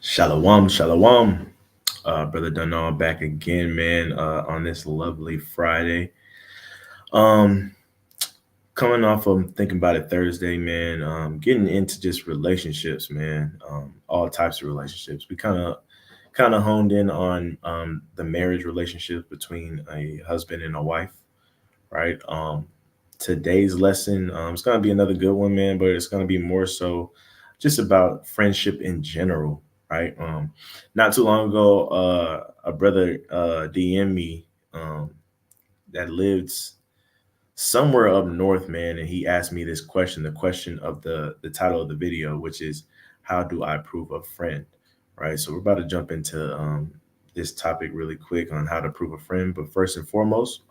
Shalom, shalom. Brother Dunal back again, man, on this lovely Friday. Um, Coming off of thinking about it Thursday, man, getting into just relationships, man, all types of relationships. We kind of honed in on the marriage relationship between a husband and a wife, right? Today's lesson, it's gonna be another good one, man, but it's gonna be more so just about friendship in general, right? Not too long ago, a brother DM me um, that lives somewhere up north, man, and he asked me this question, the question of the title of the video, which is how do I prove a friend, right? So we're about to jump into this topic really quick on how to prove a friend, but first and foremost,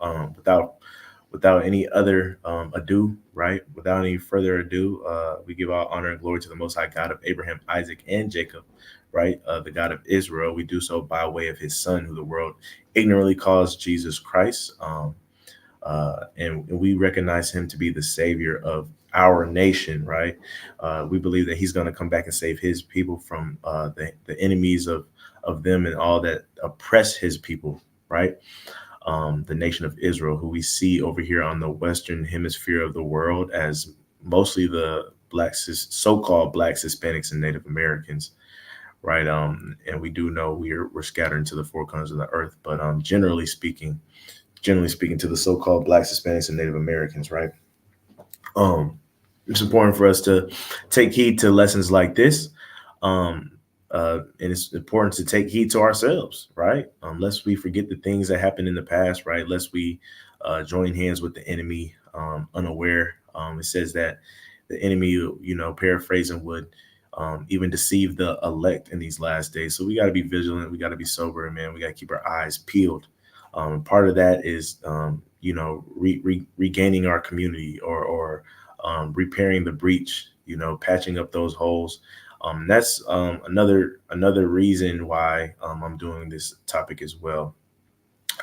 without any other ado, right? Without any further ado, we give all honor and glory to the Most High God of Abraham, Isaac, and Jacob, right? The God of Israel. We do so by way of His Son, who the world ignorantly calls Jesus Christ, and we recognize Him to be the Savior of our nation, right? We believe that He's going to come back and save His people from the enemies of them and all that oppress His people, right? The nation of Israel, who we see over here on the Western hemisphere of the world as mostly the so-called blacks, Hispanics, and Native Americans, right? And we do know we're scattered into the four corners of the earth, but generally speaking, to the so-called blacks, Hispanics, and Native Americans, right? Um, it's important for us to take heed to lessons like this. Um, and it's important to take heed to ourselves, right? Lest we forget the things that happened in the past, right? Lest we join hands with the enemy unaware. It says that the enemy, paraphrasing, would even deceive the elect in these last days. So we got to be vigilant. We got to be sober, man. We got to keep our eyes peeled. Part of that is, regaining our community or repairing the breach, patching up those holes. That's another reason why I'm doing this topic as well.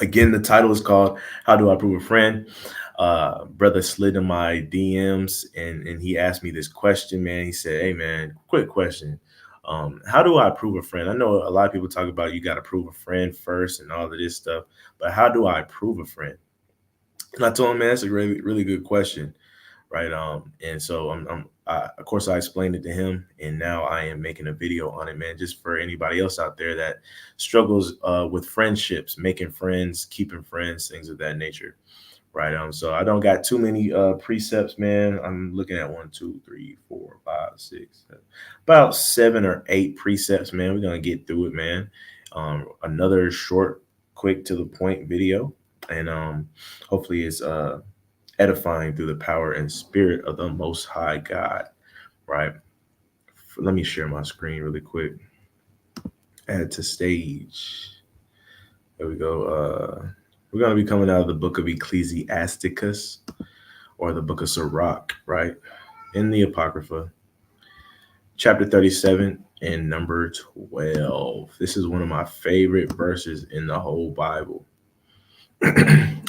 Again, the title is called "How Do I Prove a Friend?" Brother slid in my DMs and he asked me this question, man. He said, "Hey, man, quick question. How do I prove a friend? I know a lot of people talk about you got to prove a friend first and all of this stuff, but how do I prove a friend?" And I told him, man, that's a really, really good question, right? And so of course, I explained it to him, and now I am making a video on it, man, just for anybody else out there that struggles with friendships, making friends, keeping friends, things of that nature, right? So I don't got too many precepts, man. I'm looking at one, two, three, four, five, six, seven, about 7 or 8 precepts, man. We're gonna get through it, man. Another short, quick to the point video, and hopefully it's edifying through the power and spirit of the Most High God, right? Let me share my screen really quick. Add to stage. There we go. We're going to be coming out of the book of Ecclesiasticus, or the book of Sirach, right? In the Apocrypha, chapter 37 and number 12. This is one of my favorite verses in the whole Bible.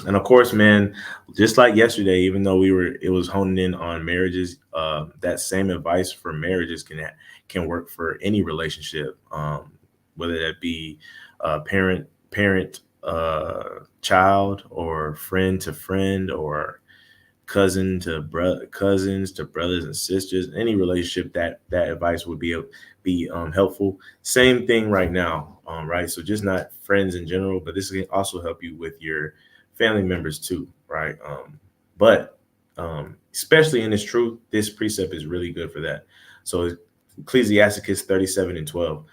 And of course, man, just like yesterday, even though it was honing in on marriages, that same advice for marriages can work for any relationship, whether that be parent child, or friend to friend, or cousins to brothers and sisters. Any relationship, that advice would be helpful. Same thing right now, right? So just not friends in general, but this can also help you with your family members too, right? But especially in this truth, this precept is really good for that. So Ecclesiasticus 37 and 12.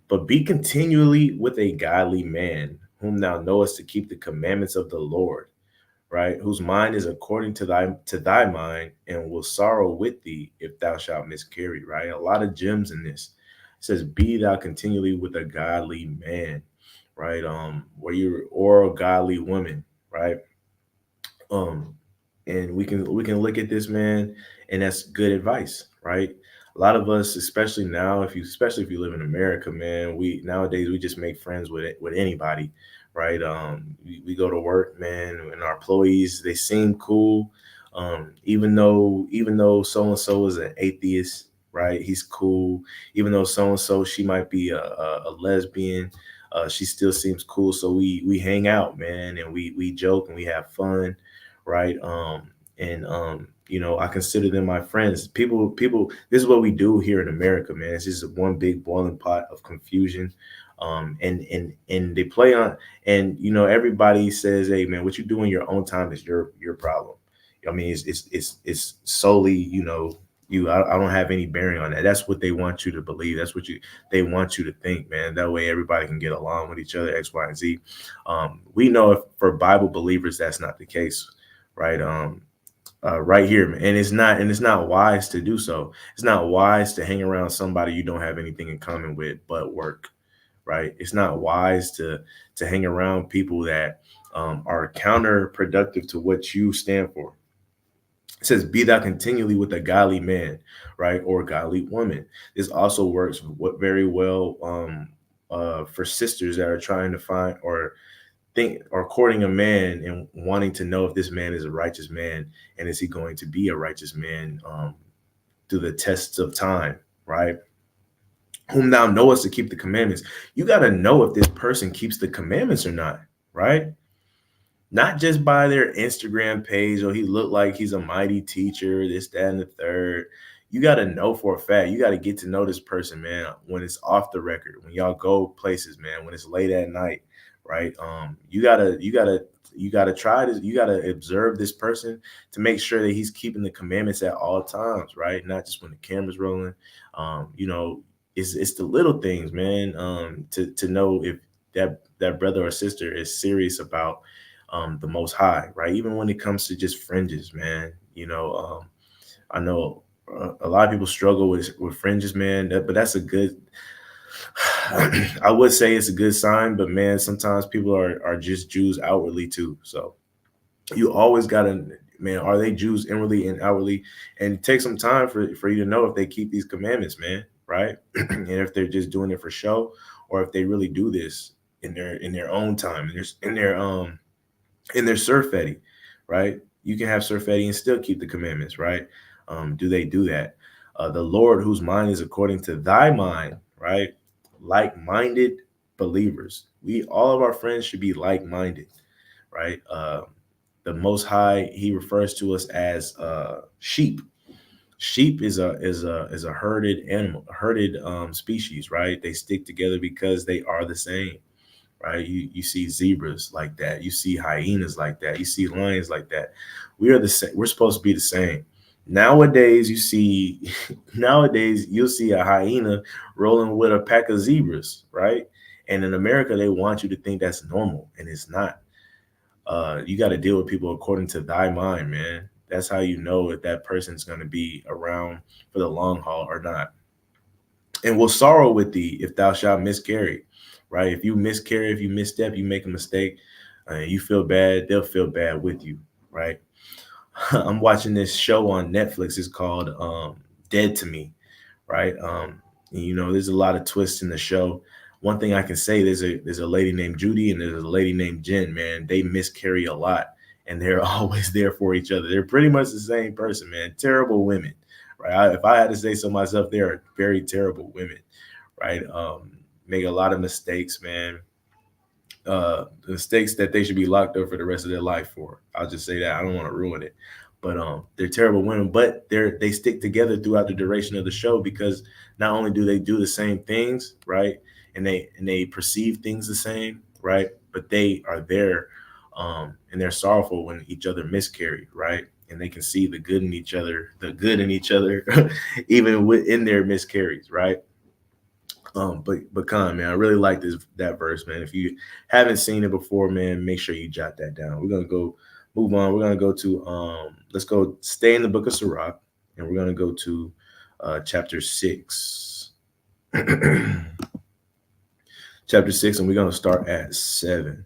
But be continually with a godly man, whom thou knowest to keep the commandments of the Lord, right? Whose mind is according to thy mind, and will sorrow with thee if thou shalt miscarry, right? A lot of gems in this. It says, "Be thou continually with a godly man," right? Or a godly woman, right? Um, and we can look at this, man, and that's good advice, right? A lot of us, especially now, especially if you live in America, man, we nowadays we just make friends with anybody, right? We go to work, man, and our employees, they seem cool, even though so and so is an atheist, right? He's cool, even though so and so she might be a lesbian. She still seems cool, so we hang out, man, and we joke and we have fun, right? And you know, I consider them my friends. People. This is what we do here in America, man. It's just one big boiling pot of confusion, and they play on. And you know, everybody says, "Hey, man, what you do in your own time is your problem." I mean, it's solely, you know, you. I don't have any bearing on that. That's what they want you to believe. That's what they want you to think, man. That way, everybody can get along with each other. X, Y, and Z. We know if for Bible believers, that's not the case, right? Right here, and it's not wise to do so. It's not wise to hang around somebody you don't have anything in common with but work, right? It's not wise to hang around people that are counterproductive to what you stand for. It says, "Be thou continually with a godly man," right, or a godly woman. This also works very well for sisters that are trying to find or think or courting a man and wanting to know if this man is a righteous man and is he going to be a righteous man through the tests of time, right? Whom thou knowest to keep the commandments. You got to know if this person keeps the commandments or not, right? Not just by their Instagram page, or he looked like he's a mighty teacher, this, that, and the third. You got to know for a fact. You got to get to know this person, man, when it's off the record, when y'all go places, man, when it's late at night, right? You gotta try this. You gotta observe this person to make sure that he's keeping the commandments at all times, right? Not just when the camera's rolling. You know, it's the little things, man. To know if that brother or sister is serious about the Most High, right? Even when it comes to just fringes, man. You know, I know a lot of people struggle with fringes, man. But that's a good. I would say it's a good sign, but man, sometimes people are just Jews outwardly too. So you always gotta, man, are they Jews inwardly and outwardly? And it takes some time for you to know if they keep these commandments, man, right? And if they're just doing it for show, or if they really do this in their own time, in their surfetti, right? You can have surfetti and still keep the commandments, right? Do they do that? The Lord, whose mind is according to thy mind, right? Like-minded believers. We all of our friends should be like-minded, right? The Most High, He refers to us as sheep. Sheep is a herded animal, herded species, right? They stick together because they are the same, right? You see zebras like that. You see hyenas like that. You see lions like that. We are the same. We're supposed to be the same. Nowadays, nowadays you'll see a hyena rolling with a pack of zebras, right? And in America, they want you to think that's normal, and it's not. You got to deal with people according to thy mind, man. That's how you know if that person's going to be around for the long haul or not. And will sorrow with thee if thou shalt miscarry, right? If you miscarry, if you misstep, you make a mistake, you feel bad, they'll feel bad with you, right? I'm watching this show on Netflix. It's called Dead to Me, right? And, you know, there's a lot of twists in the show. One thing I can say, there's a lady named Judy and there's a lady named Jen, man. They miscarry a lot and they're always there for each other. They're pretty much the same person, man. Terrible women, right? If I had to say so myself, they are very terrible women, right? Make a lot of mistakes, man. Mistakes that they should be locked up for the rest of their life for. I'll just say that. I don't want to ruin it. But they're terrible women, but they stick together throughout the duration of the show because not only do they do the same things, right? And they perceive things the same, right? But they are there and they're sorrowful when each other miscarry, right? And they can see the good in each other, even within their miscarries, right? But Con, man, I really like that verse, man. If you haven't seen it before, man, make sure you jot that down. We're gonna go move on. We're gonna go to let's go stay in the book of Sirach, and we're gonna go to chapter 6. Chapter 6, and we're gonna start at 7.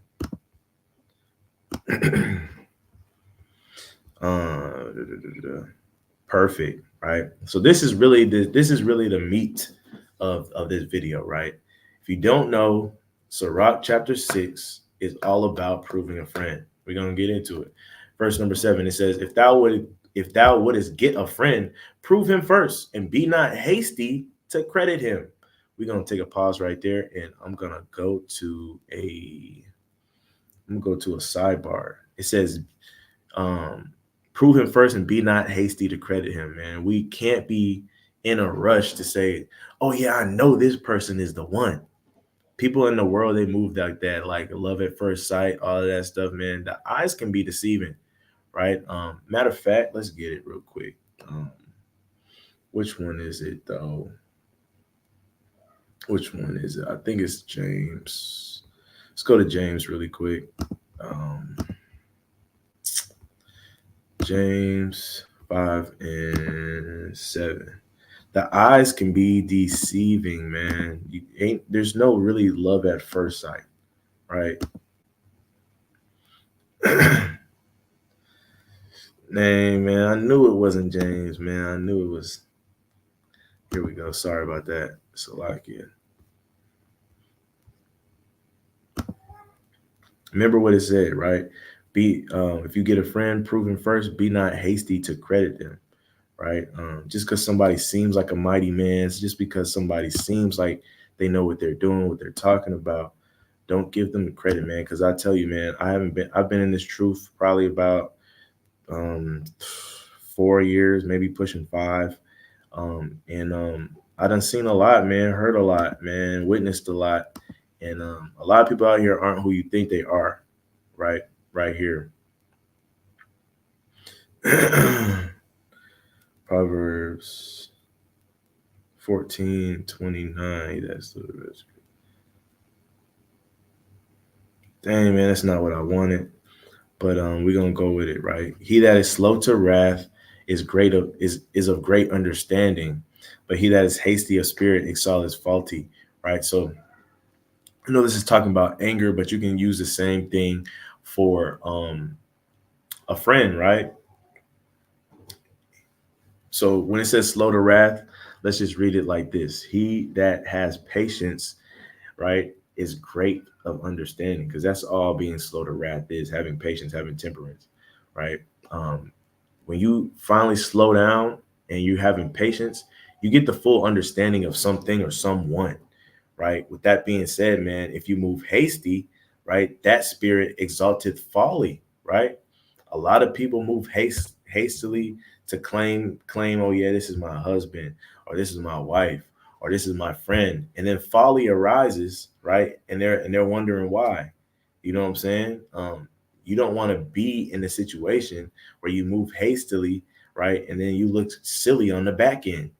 Perfect, right? So this is really the meat of this video, right? If you don't know, Sirach chapter 6 is all about proving a friend. We're gonna get into it. Verse number 7, it says, If thou wouldest get a friend, prove him first, and be not hasty to credit him. We're gonna take a pause right there, and I'm gonna go to a sidebar. It says, um, prove him first and be not hasty to credit him, man. We can't be in a rush to say, oh yeah, I know this person is the one. People in the world, they move like that, like love at first sight, all of that stuff, man. The eyes can be deceiving, right? Matter of fact, let's get it real quick. Which one is it though? Which one is it? I think it's James. Let's go to James really quick. Um, James 5:7. The eyes can be deceiving, man. There's no really love at first sight, right? Man, I knew it wasn't James, man. I knew it was. Here we go. Sorry about that. Salakia. Remember what it said, right? Be if you get a friend, prove him first. Be not hasty to credit them, right? Just because somebody seems like a mighty man, just because somebody seems like they know what they're doing, what they're talking about, don't give them the credit, man. Because I tell you, man, I've been in this truth probably about 4 years, maybe pushing 5. And I done seen a lot, man, heard a lot, man, witnessed a lot. And a lot of people out here aren't who you think they are, right? Right here. Proverbs 14:29. That's the rest. Dang, man, that's not what I wanted. But we're gonna go with it, right? He that is slow to wrath is of great understanding, but he that is hasty of spirit exalts faulty, right? So I know this is talking about anger, but you can use the same thing for a friend, right? So when it says slow to wrath, let's just read it like this: He that has patience, right, is great of understanding, because that's all being slow to wrath is, having patience, having temperance, right? Um, when you finally slow down and you having patience, you get the full understanding of something or someone, right? With that being said, man, if you move hasty, right, that spirit exalted folly, right? A lot of people move hastily to claim, oh yeah, this is my husband, or this is my wife, or this is my friend, and then folly arises, right? And they're wondering why. You know what I'm saying? You don't want to be in a situation where you move hastily, right, and then you look silly on the back end.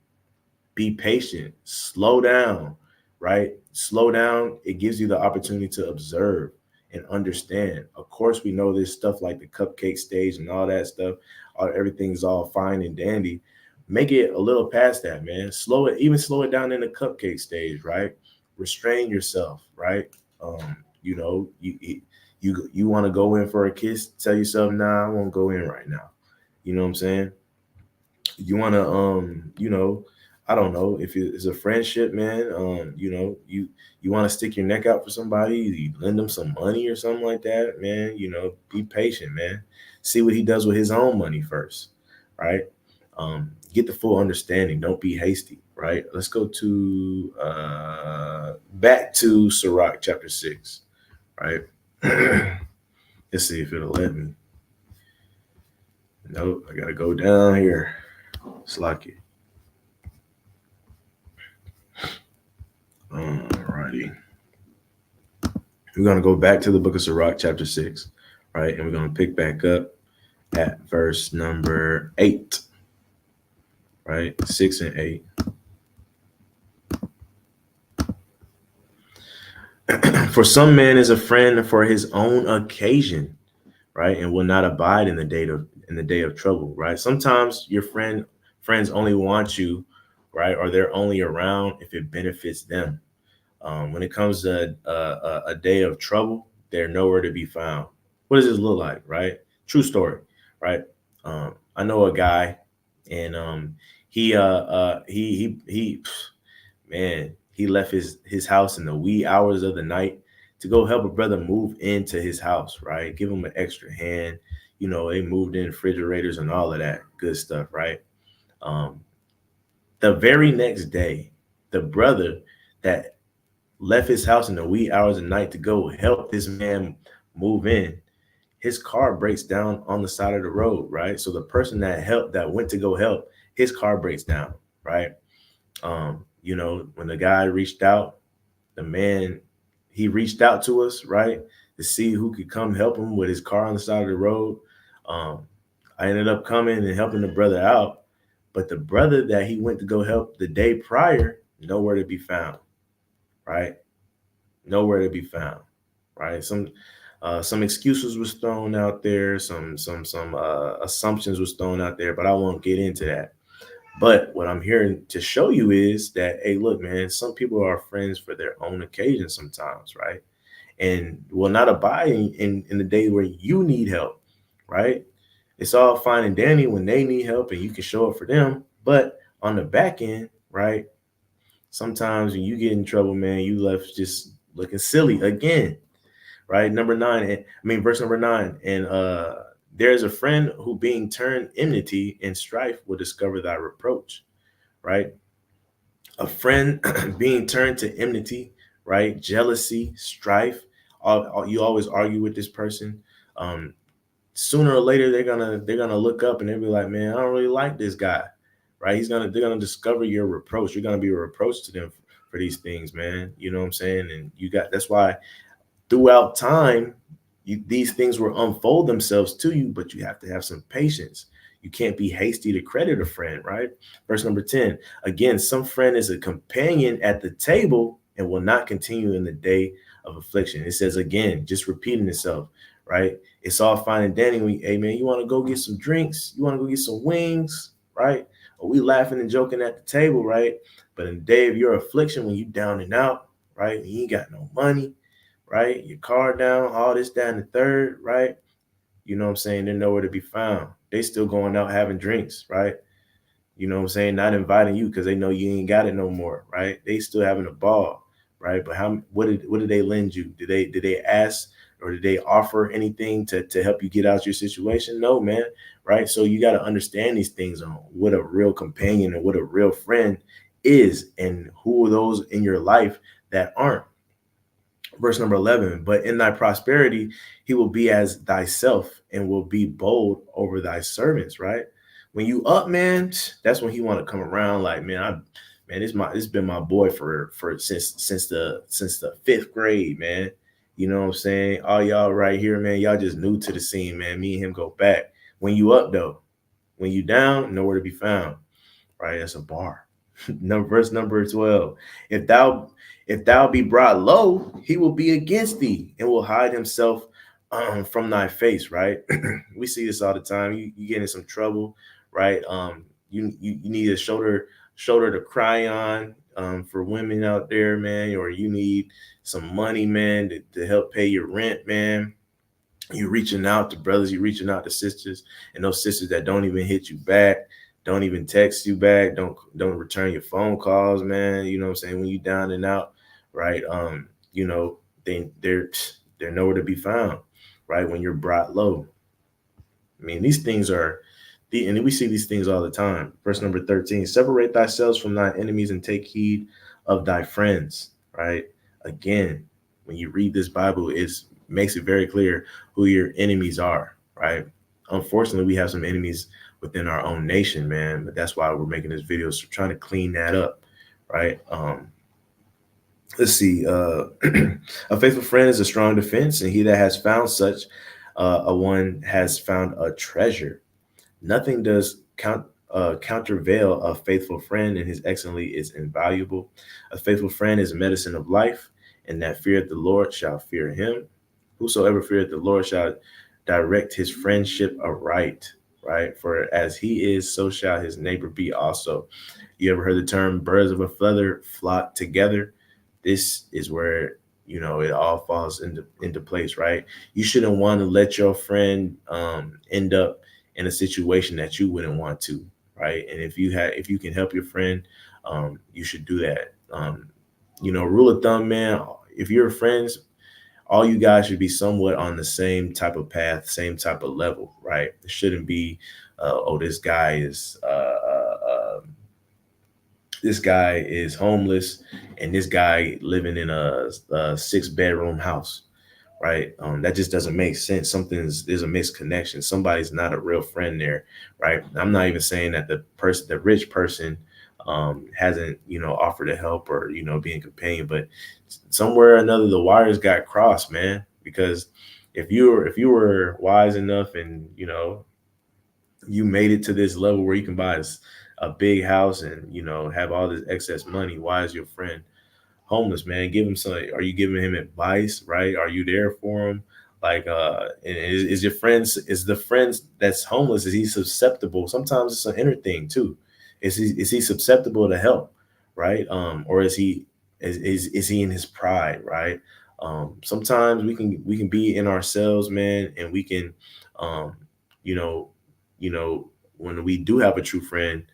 Be patient, slow down, right? Slow down. It gives you the opportunity to observe and understand. Of course, we know this stuff like the cupcake stage and all that stuff. Everything's all fine and dandy. Make it a little past that, man. Slow it down in the cupcake stage, right? Restrain yourself, right? You know, you want to go in for a kiss, tell yourself, nah, I won't go in right now. You know what I'm saying? You want to I don't know, if it's a friendship, man, you want to stick your neck out for somebody, you lend them some money or something like that, man. Be patient, man. See what he does with his own money first, right? Get the full understanding. Don't be hasty, right? Let's go to back to Sirach chapter 6, right? Let's see if it'll let me. Nope, I gotta go down here. Slack it. Alrighty. We're going to go back to the book of Sirach, chapter 6, right? And we're going to pick back up at verse number 8, right? 6 and 8. For some man is a friend for his own occasion, right? And will not abide in the day of trouble, right? Sometimes your friends only want you, right? Or they're only around if it benefits them. When it comes to a day of trouble, they're nowhere to be found. What does this look like, right? True story, right? I know a guy, and he man, he left his house in the wee hours of the night to go help a brother move into his house, right? Give him an extra hand, they moved in refrigerators and all of that good stuff, right? Um, the very next day, the brother that left his house in the wee hours of the night to go help this man move in, his car breaks down on the side of the road, right? So the person that went to go help, his car breaks down, right? When the guy reached out, the man, he reached out to us, right, to see who could come help him with his car on the side of the road. Um, I ended up coming and helping the brother out, but the brother that he went to go help the day prior, nowhere to be found, right? Nowhere to be found, right? Some excuses was thrown out there, some assumptions was thrown out there, but I won't get into that. But what I'm here to show you is that, hey, look, man, some people are friends for their own occasion sometimes, right? And will not abide in the day where you need help, right? It's all fine and dandy when they need help and you can show up for them. But on the back end, right? Sometimes when you get in trouble, man, you left just looking silly again, right? Verse number 9. And there is a friend who being turned enmity and strife will discover thy reproach, right? A friend being turned to enmity, right? Jealousy, strife. You always argue with this person. Um, Sooner or later they're gonna look up and they'll be like, man, I don't really like this guy, right? They're gonna discover your reproach. You're gonna be a reproach to them for these things, man. You know what I'm saying? And that's why throughout time, these things will unfold themselves to you, but you have to have some patience. You can't be hasty to credit a friend, right? Verse number 10. Again, some friend is a companion at the table and will not continue in the day of affliction. It says again, just repeating itself, right? It's all fine and dandy when, hey man, you want to go get some drinks? You want to go get some wings, right? Or we laughing and joking at the table, right? But in the day of your affliction, when you down and out, right? You ain't got no money, right? Your car down, all this, that, and the third, right? You know what I'm saying? They're nowhere to be found. They still going out having drinks, right? You know what I'm saying? Not inviting you because they know you ain't got it no more, right? They still having a ball, right? But what did they lend you? Did they ask or did they offer anything to help you get out your situation? No, man, right? So you got to understand these things on what a real companion and what a real friend is, and who are those in your life that aren't. Verse number 11, but in thy prosperity, he will be as thyself and will be bold over thy servants, right? When you up, man, that's when he want to come around like, this been my boy for since the fifth grade, man. You know what I'm saying? All y'all right here, man, y'all just new to the scene, man. Me and him go back. When you up though, when you down, nowhere to be found, right? That's a bar. Verse number 12. If thou be brought low, he will be against thee and will hide himself from thy face, right? We see this all the time. You get in some trouble, right? You need a shoulder to cry on, for women out there, man, or you need some money, man, to help pay your rent, man. You reaching out to brothers, you reaching out to sisters, and those sisters that don't even hit you back, don't even text you back, don't return your phone calls, man. You know what I'm saying? When you down and out, right? They're nowhere to be found, right? When you're brought low. I mean, these things are and we see these things all the time. Verse number 13, separate thyself from thine enemies and take heed of thy friends, right? Again, when you read this Bible, it makes it very clear who your enemies are, right? Unfortunately, we have some enemies within our own nation, man, but that's why we're making this video, so trying to clean that up, right? Let's see. A faithful friend is a strong defense, and he that has found such a one has found a treasure. Nothing does countervail a faithful friend, and his excellency is invaluable. A faithful friend is a medicine of life, and that feareth the Lord shall fear him. Whosoever feareth the Lord shall direct his friendship aright, right? For as he is, so shall his neighbor be also. You ever heard the term birds of a feather flock together? This is where it all falls into place, right? You shouldn't want to let your friend end up in a situation that you wouldn't want to, right? And if you can help your friend, you should do that. Rule of thumb, man, if your friends all you guys should be somewhat on the same type of path, same type of level, right? It shouldn't be, oh, this guy is homeless, and this guy living in a 6 bedroom house, right? That just doesn't make sense. There's a misconnection. Somebody's not a real friend there, right? I'm not even saying that the rich person, hasn't, offered to help or, being companion, but somewhere or another the wires got crossed, man. Because if you were wise enough, and you made it to this level where you can buy a big house and have all this excess money, why is your friend homeless, man? Give him some. Are you giving him advice, right? Are you there for him? Like, and is your friends, is the friends that's homeless, is he susceptible? Sometimes it's an inner thing too. Is he susceptible to help, right? Or is he in his pride, right? Sometimes we can be in ourselves, man, and we can, um, you know, when we do have a true friend,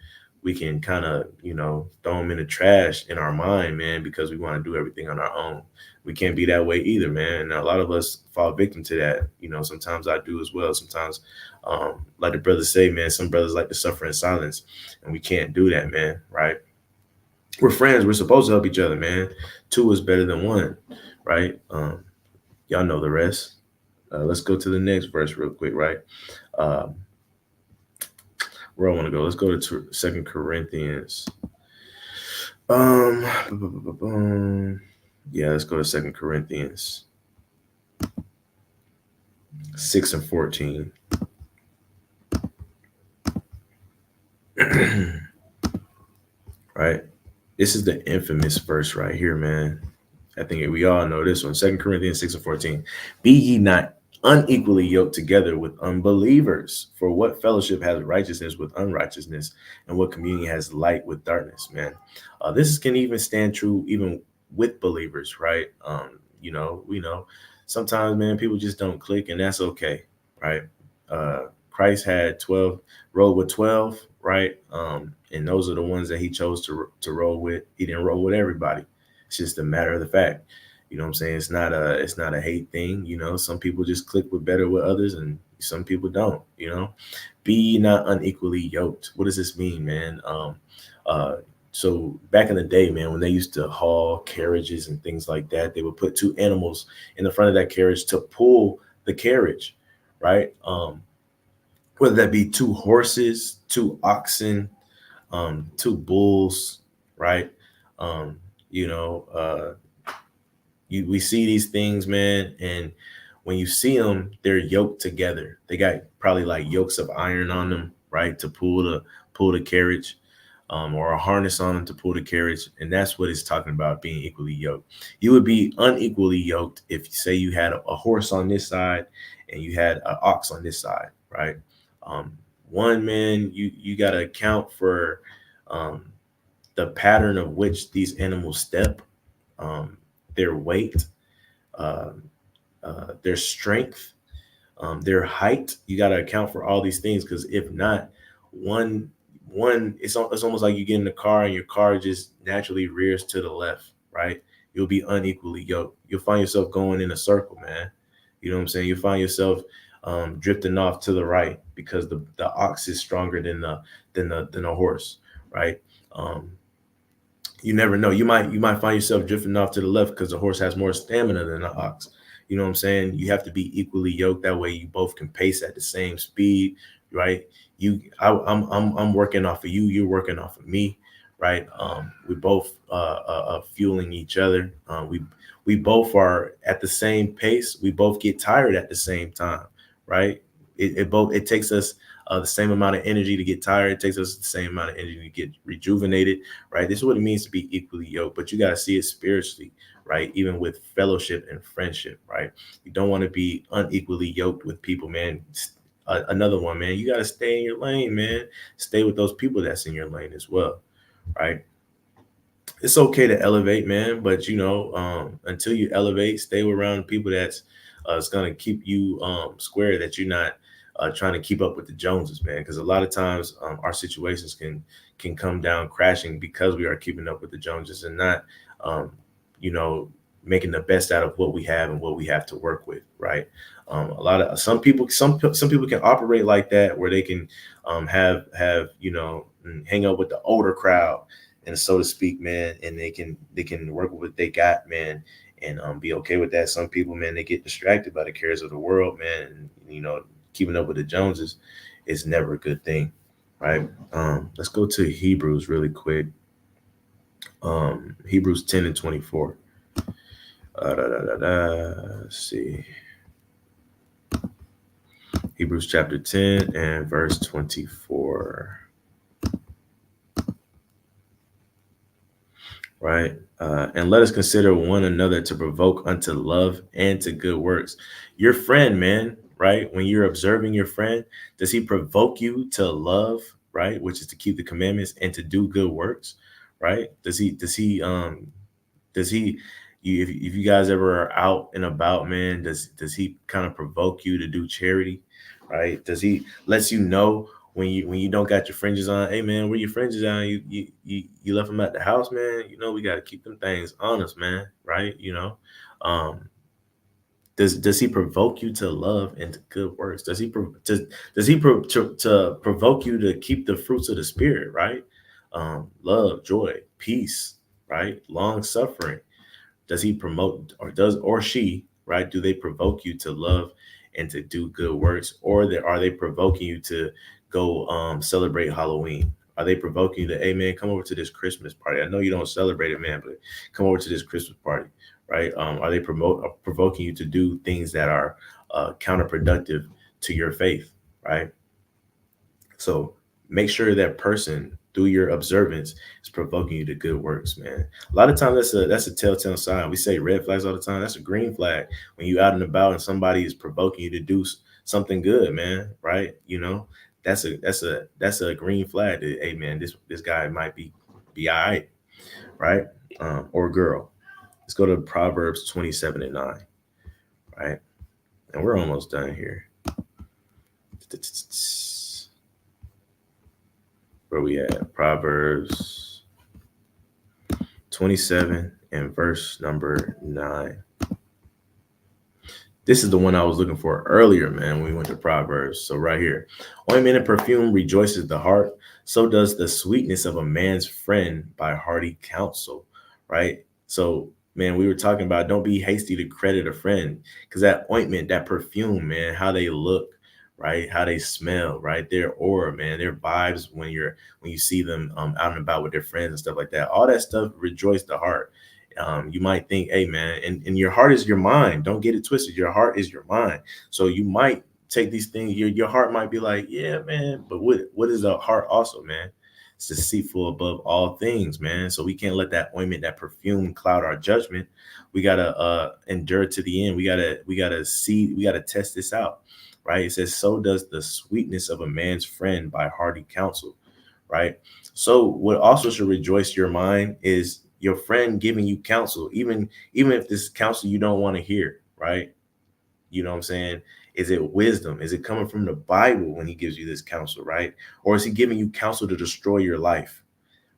we can kind of, throw them in the trash in our mind, man, because we want to do everything on our own. We can't be that way either, man. And a lot of us fall victim to that. Sometimes I do as well. Sometimes, like the brothers say, man, some brothers like to suffer in silence, and we can't do that, man. Right? We're friends. We're supposed to help each other, man. Two is better than one, right? Y'all know the rest. Let's go to the next verse real quick, right? Um, where I want to go. Let's go to Second Corinthians. Um, yeah, let's go to Second Corinthians 6:14. Right, this is the infamous verse right here, man. I think we all know this one. 2 Corinthians 6:14. Be ye not unequally yoked together with unbelievers. For what fellowship has righteousness with unrighteousness, and what communion has light with darkness, man? This can even stand true even with believers, right? We know sometimes, man, people just don't click, and that's okay, right? Christ had 12, rolled with 12, right? And those are the ones that he chose to roll with. He didn't roll with everybody. It's just a matter of the fact. You know what I'm saying? It's not a hate thing. Some people just click with better with others, and some people don't. Be not unequally yoked. What does this mean, man? Uh, so back in the day, man, when they used to haul carriages and things like that, they would put two animals in the front of that carriage to pull the carriage, right? Whether that be two horses, two oxen, two bulls, right? Um, you know, we see these things, man, and when you see them, they're yoked together. They got probably like yokes of iron on them, right, to pull the carriage, or a harness on them to pull the carriage, and that's what it's talking about, being equally yoked. You would be unequally yoked if, say, you had a horse on this side and you had an ox on this side, right? Um, One, man, you got to account for, um, the pattern of which these animals step, um, their weight, uh, their strength, their height. You got to account for all these things, because if not, one it's almost like you get in the car and your car just naturally rears to the left, right? You'll be unequally yoked. You'll find yourself going in a circle, man. You know what I'm saying? You find yourself, drifting off to the right, because the ox is stronger than the horse, right? Um, you never know. You might find yourself drifting off to the left because the horse has more stamina than the ox. You know what I'm saying? You have to be equally yoked. That way, you both can pace at the same speed, right? I'm working off of you. You're working off of me, right? We both, fueling each other. We both are at the same pace. We both get tired at the same time, right? It takes us, the same amount of energy to get tired. It takes us the same amount of energy to get rejuvenated, right? This is what it means to be equally yoked, but you got to see it spiritually, right? Even with fellowship and friendship, right? You don't want to be unequally yoked with people, man. Another one, man, you got to stay in your lane, man. Stay with those people that's in your lane as well, right? It's okay to elevate, man, but until you elevate, stay around people that's, it's gonna keep you, square, that you're not, trying to keep up with the Joneses, man. Because a lot of times, our situations can come down crashing because we are keeping up with the Joneses, and not, um, you know, making the best out of what we have and what we have to work with, right? A lot of some people can operate like that, where they can have hang out with the older crowd, and so to speak, man, and they can work with what they got, man, and be okay with that. Some people, man, they get distracted by the cares of the world, man, and keeping up with the Joneses is never a good thing, right? Let's go to Hebrews really quick. Hebrews 10 and 24. Let's see. Hebrews chapter 10 and verse 24. Right? And let us consider one another to provoke unto love and to good works. Your friend, man, right? When you're observing your friend, does he provoke you to love, right? Which is to keep the commandments and to do good works, right? Does he if you guys ever are out and about, man, does he kind of provoke you to do charity, right? Does he lets you know when you don't got your fringes on? Hey man, where your fringes on? You left them at the house, man. We got to keep them things honest, man, right? Um does he provoke you to love and to good works? Does he provoke you to keep the fruits of the spirit, right? Love, joy, peace, right? Long suffering. Does he promote, or she, right? Do they provoke you to love and to do good works, or are they provoking you to go celebrate Halloween? Are they provoking you to, hey man, come over to this Christmas party? I know you don't celebrate it, man, but come over to this Christmas party, right? Are they provoking you to do things that are counterproductive to your faith, right? So make sure that person, through your observance, is provoking you to good works, man. A lot of times that's a telltale sign. We say red flags all the time. That's a green flag when you out and about and somebody is provoking you to do something good, man. Right? That's a green flag. That, hey, man, this guy might be all right, right? Or girl. Let's go to Proverbs 27 and 9, right? And we're almost done here. Where we at? Proverbs 27 and verse number 9. This is the one I was looking for earlier, man, when we went to Proverbs. So right here. Ointment and perfume rejoices the heart. So does the sweetness of a man's friend by hearty counsel, right? So, man, we were talking about don't be hasty to credit a friend, because that ointment, that perfume, man, how they look, right? How they smell, right? Their aura, man, their vibes when you see them out and about with their friends and stuff like that. All that stuff rejoice the heart. You might think, hey man, and your heart is your mind. Don't get it twisted. Your heart is your mind. So you might take these things. Your heart might be like, yeah, man. But what is the heart also, man? It's deceitful above all things, man. So we can't let that ointment, that perfume, cloud our judgment. We gotta endure to the end. We gotta test this out, right? It says, so does the sweetness of a man's friend by hearty counsel, right? So what also should rejoice your mind is your friend giving you counsel, even if this counsel you don't want to hear, right? You know what I'm saying? Is it wisdom? Is it coming from the Bible when he gives you this counsel, right? Or is he giving you counsel to destroy your life,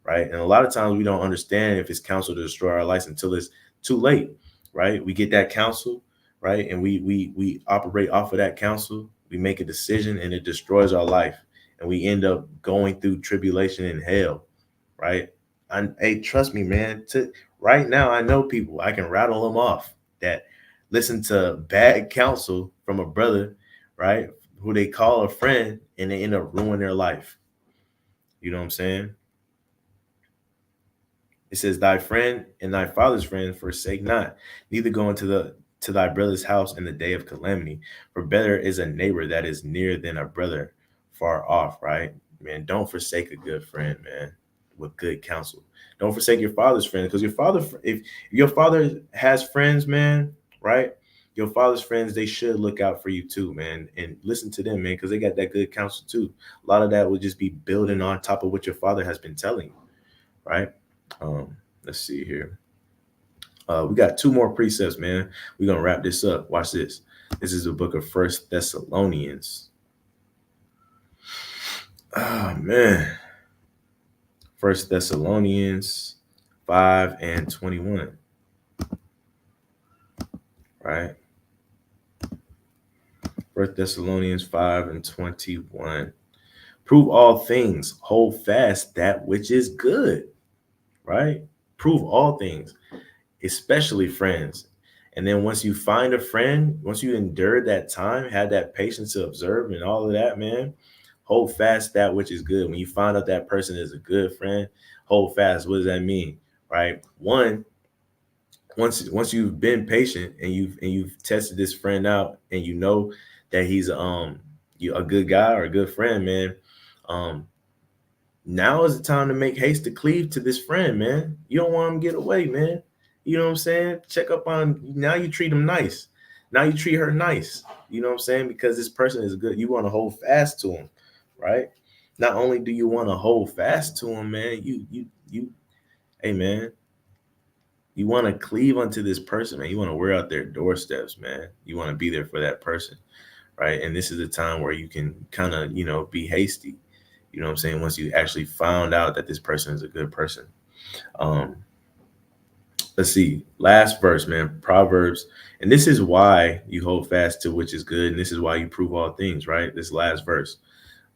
right? And a lot of times we don't understand if it's counsel to destroy our lives until it's too late, right? We get that counsel, right? And we operate off of that counsel. We make a decision and it destroys our life. And we end up going through tribulation and hell, right? Hey, trust me, man. Right now, I know people. I can rattle them off that listen to bad counsel from a brother, right? Who they call a friend, and they end up ruining their life. You know what I'm saying? It says, "Thy friend and thy father's friend forsake not, neither go into to thy brother's house in the day of calamity. For better is a neighbor that is near than a brother far off." Right, man. Don't forsake a good friend, man, with good counsel. Don't forsake your father's friend, because if your father has friends, man, right? Your father's friends, they should look out for you too, man, and listen to them, man, because they got that good counsel too. A lot of that will just be building on top of what your father has been telling you, right? Let's see here. We got two more precepts, man. We're gonna wrap this up. Watch this. This is the book of First Thessalonians. Oh man. First Thessalonians 5 and 21. right? 1 Thessalonians 5:21. Prove all things, hold fast that which is good, right? Prove all things, especially friends. And then once you find a friend, once you endure that time, had that patience to observe and all of that, man, hold fast that which is good. When you find out that person is a good friend, hold fast. What does that mean? Right? One, once you've been patient and you've tested this friend out and you know that he's you a good guy or a good friend, man. Um, Now is the time to make haste to cleave to this friend, man. You don't want him to get away, man. You know what I'm saying? Check up on now. You treat him nice. Now you treat her nice. You know what I'm saying? Because this person is good. You want to hold fast to him, right? Not only do you want to hold fast to him, man. Hey, man. You want to cleave unto this person, man. You want to wear out their doorsteps, man. You want to be there for that person, right? And this is a time where you can kind of, be hasty. You know what I'm saying? Once you actually found out that this person is a good person. Um, let's see. Last verse, man. Proverbs. And this is why you hold fast to which is good. And this is why you prove all things, right? This last verse.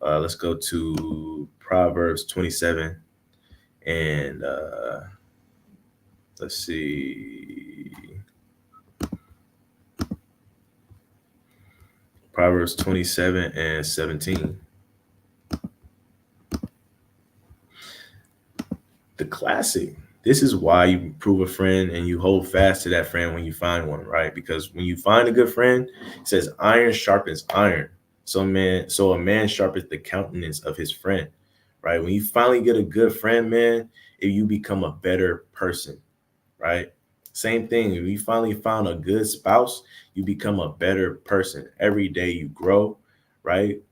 Let's go to Proverbs 27. And let's see. Proverbs 27 and 17. The classic. This is why you prove a friend and you hold fast to that friend when you find one, right? Because when you find a good friend, it says iron sharpens iron. So a man sharpens the countenance of his friend, right? When you finally get a good friend, man, you become a better person, right? Same thing. If you finally found a good spouse, you become a better person. Every day you grow, right?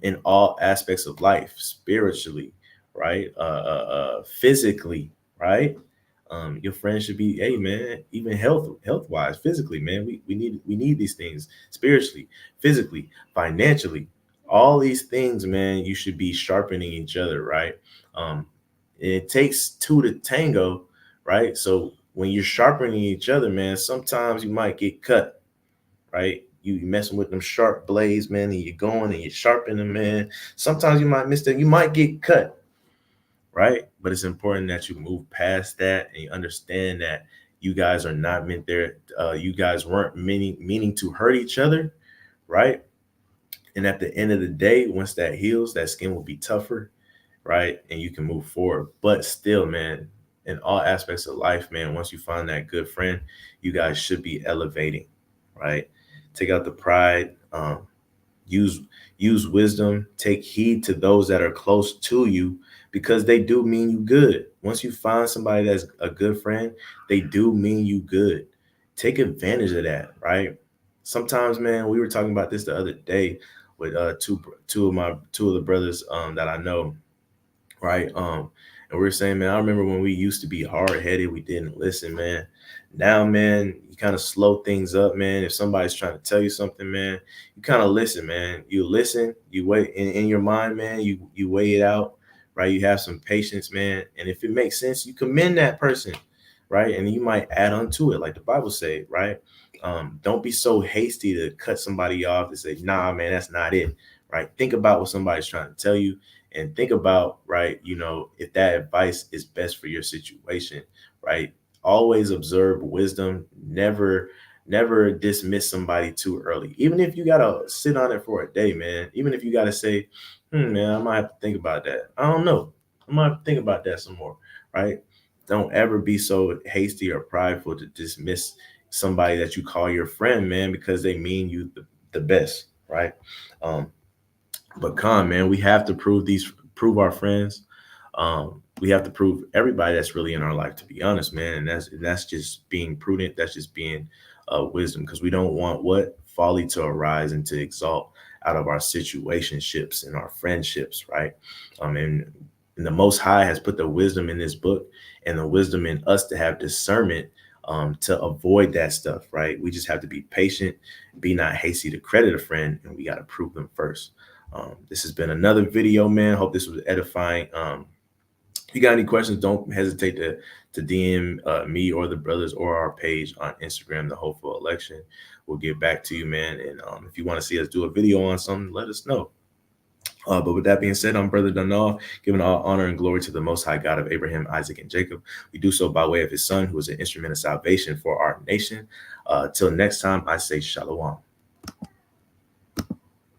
In all aspects of life, spiritually, right? Physically, right? Your friends should be, hey man, even health wise, physically, man. We need these things spiritually, physically, financially, all these things, man. You should be sharpening each other, right? It takes two to tango, right? So when you're sharpening each other, man, sometimes you might get cut, right? You messing with them sharp blades, man, and you're going and you're sharpening them, man. Sometimes you might miss that. You might get cut, right? But it's important that you move past that and you understand that you guys are not meant there. You guys weren't meaning to hurt each other, right? And at the end of the day, once that heals, that skin will be tougher, right? And you can move forward. But still, man, in all aspects of life, man, once you find that good friend, you guys should be elevating, right? Take out the pride, use wisdom, take heed to those that are close to you because they do mean you good. Once you find somebody that's a good friend, they do mean you good. Take advantage of that, right? Sometimes, man, we were talking about this the other day with two of the brothers that I know, right? And we are saying, man, I remember when we used to be hard headed, we didn't listen, man. Now, man, you kind of slow things up, man. If somebody's trying to tell you something, man, you kind of listen, man. You listen, you wait in your mind, man. You weigh it out, right? You have some patience, man. And if it makes sense, you commend that person, right? And you might add on to it, like the Bible say, right? Don't be so hasty to cut somebody off and say, nah, man, that's not it, right? Think about what somebody's trying to tell you and think about, right, if that advice is best for your situation, right? Always observe wisdom. Never dismiss somebody too early. Even if you gotta sit on it for a day, man. Even if you gotta say, man, I might have to think about that. I don't know. I might have to think about that some more, right? Don't ever be so hasty or prideful to dismiss somebody that you call your friend, man, because they mean you the best, right? Um, but man, we have to prove our friends. We have to prove everybody that's really in our life, to be honest, man. And that's just being prudent. That's just being wisdom, because we don't want what folly to arise and to exalt out of our situationships and our friendships, right? And the Most High has put the wisdom in this book and the wisdom in us to have discernment to avoid that stuff, right? We just have to be patient, be not hasty to credit a friend, and we got to prove them first. This has been another video, man. Hope this was edifying. If you got any questions, don't hesitate to DM me or the brothers or our page on Instagram, The Hopeful Election. We'll get back to you, man. And if you want to see us do a video on something, let us know. But with that being said, I'm Brother Donald, giving all honor and glory to the Most High God of Abraham, Isaac, and Jacob. We do so by way of his son, who is an instrument of salvation for our nation. Till next time, I say shalom.